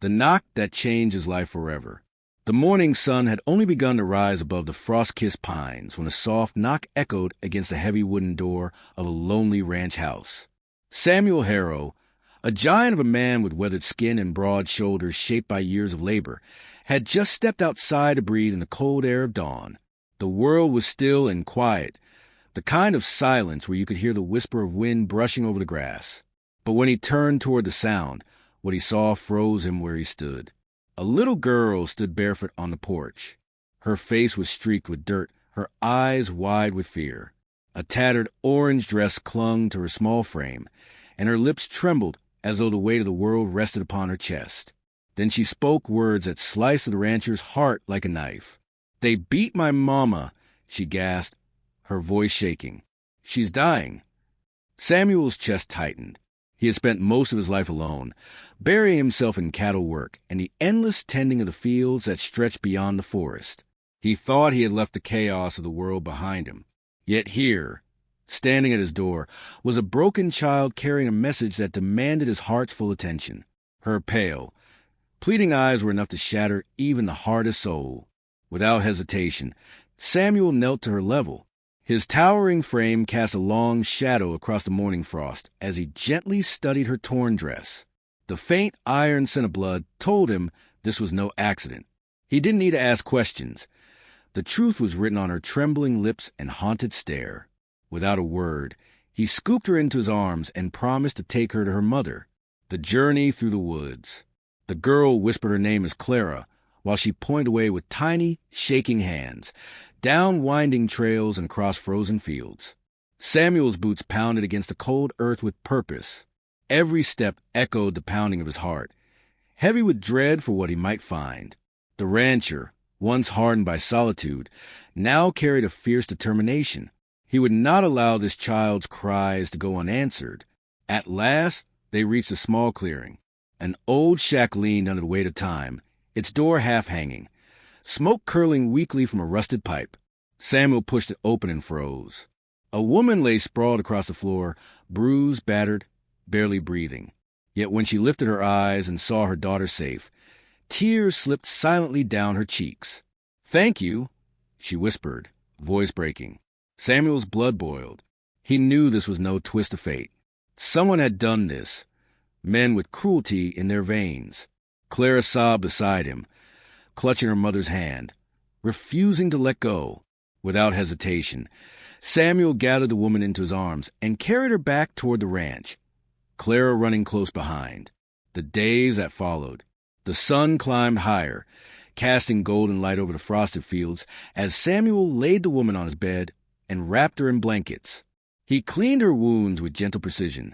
the knock that changed his life forever. The morning sun had only begun to rise above the frost-kissed pines when a soft knock echoed against the heavy wooden door of a lonely ranch house. Samuel Harrow, a giant of a man with weathered skin and broad shoulders shaped by years of labor, had just stepped outside to breathe in the cold air of dawn. The world was still and quiet, the kind of silence where you could hear the whisper of wind brushing over the grass. But when he turned toward the sound, what he saw froze him where he stood. A little girl stood barefoot on the porch. Her face was streaked with dirt, her eyes wide with fear. A tattered orange dress clung to her small frame, and her lips trembled as though the weight of the world rested upon her chest. Then she spoke words that sliced the rancher's heart like a knife. "They beat my mama," she gasped, her voice shaking. "She's dying." Samuel's chest tightened. He had spent most of his life alone, burying himself in cattle work and the endless tending of the fields that stretched beyond the forest. He thought he had left the chaos of the world behind him. Yet here, standing at his door, was a broken child carrying a message that demanded his heart's full attention. Her pale, pleading eyes were enough to shatter even the hardest soul. Without hesitation, Samuel knelt to her level. His towering frame cast a long shadow across the morning frost as he gently studied her torn dress. The faint iron scent of blood told him this was no accident. He didn't need to ask questions. The truth was written on her trembling lips and haunted stare. Without a word, he scooped her into his arms and promised to take her to her mother. The journey through the woods. The girl whispered her name as Clara, while she pointed away with tiny, shaking hands, down winding trails and across frozen fields. Samuel's boots pounded against the cold earth with purpose. Every step echoed the pounding of his heart, heavy with dread for what he might find. The rancher, once hardened by solitude, now carried a fierce determination. He would not allow this child's cries to go unanswered. At last, they reached a small clearing. An old shack leaned under the weight of time, its door half-hanging, smoke curling weakly from a rusted pipe. Samuel pushed it open and froze. A woman lay sprawled across the floor, bruised, battered, barely breathing. Yet when she lifted her eyes and saw her daughter safe, tears slipped silently down her cheeks. "Thank you," she whispered, voice breaking. Samuel's blood boiled. He knew this was no twist of fate. Someone had done this, men with cruelty in their veins. Clara sobbed beside him, clutching her mother's hand, refusing to let go. Without hesitation, Samuel gathered the woman into his arms and carried her back toward the ranch, Clara running close behind. The days that followed. The sun climbed higher, casting golden light over the frosted fields as Samuel laid the woman on his bed and wrapped her in blankets. He cleaned her wounds with gentle precision,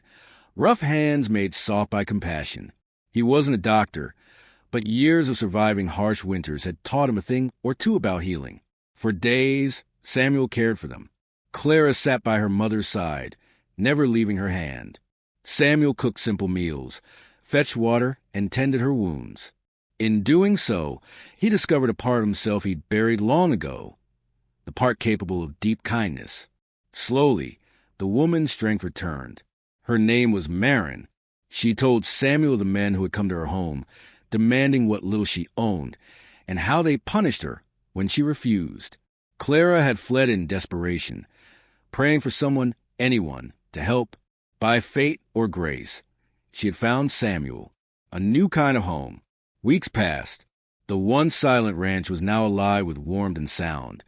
rough hands made soft by compassion. He wasn't a doctor, but years of surviving harsh winters had taught him a thing or two about healing. For days, Samuel cared for them. Clara sat by her mother's side, never leaving her hand. Samuel cooked simple meals, fetched water, and tended her wounds. In doing so, he discovered a part of himself he'd buried long ago, the part capable of deep kindness. Slowly, the woman's strength returned. Her name was Marin. She told Samuel of the men who had come to her home, demanding what little she owned, and how they punished her when she refused. Clara had fled in desperation, praying for someone, anyone, to help. By fate or grace, she had found Samuel, a new kind of home. Weeks passed. The once silent ranch was now alive with warmth and sound.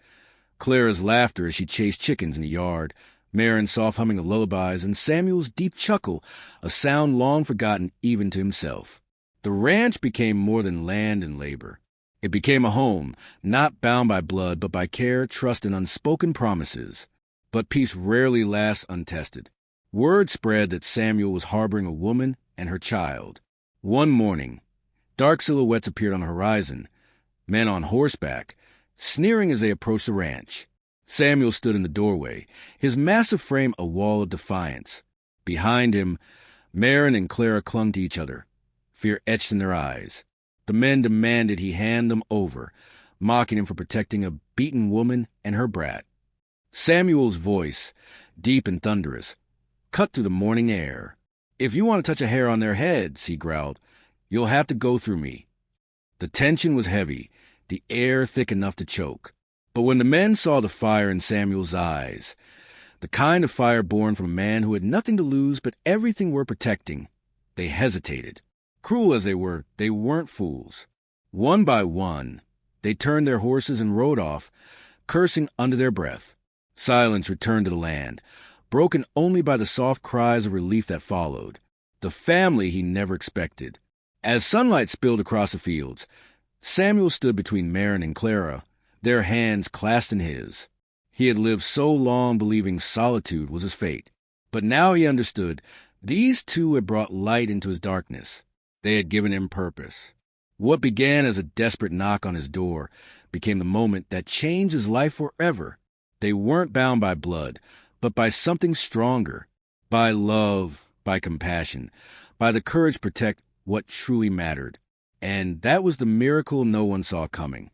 Clara's laughter as she chased chickens in the yard, Marin's soft humming of lullabies, and Samuel's deep chuckle, a sound long forgotten even to himself. The ranch became more than land and labor. It became a home, not bound by blood, but by care, trust, and unspoken promises. But peace rarely lasts untested. Word spread that Samuel was harboring a woman and her child. One morning, dark silhouettes appeared on the horizon, men on horseback, sneering as they approached the ranch. Samuel stood in the doorway, his massive frame a wall of defiance. Behind him, Marin and Clara clung to each other, fear etched in their eyes. The men demanded he hand them over, mocking him for protecting a beaten woman and her brat. Samuel's voice, deep and thunderous, cut through the morning air. "If you want to touch a hair on their heads," he growled, You'll have to go through me." The tension was heavy, the air thick enough to choke. But when the men saw the fire in Samuel's eyes, the kind of fire born from a man who had nothing to lose but everything worth protecting, they hesitated. Cruel as they weren't fools. One by one, they turned their horses and rode off, cursing under their breath. Silence returned to the land, broken only by the soft cries of relief that followed. The family he never expected. As sunlight spilled across the fields, Samuel stood between Maren and Clara, their hands clasped in his. He had lived so long believing solitude was his fate. But now he understood. These two had brought light into his darkness. They had given him purpose. What began as a desperate knock on his door became the moment that changed his life forever. They weren't bound by blood, but by something stronger, by love, by compassion, by the courage to protect what truly mattered. And that was the miracle no one saw coming.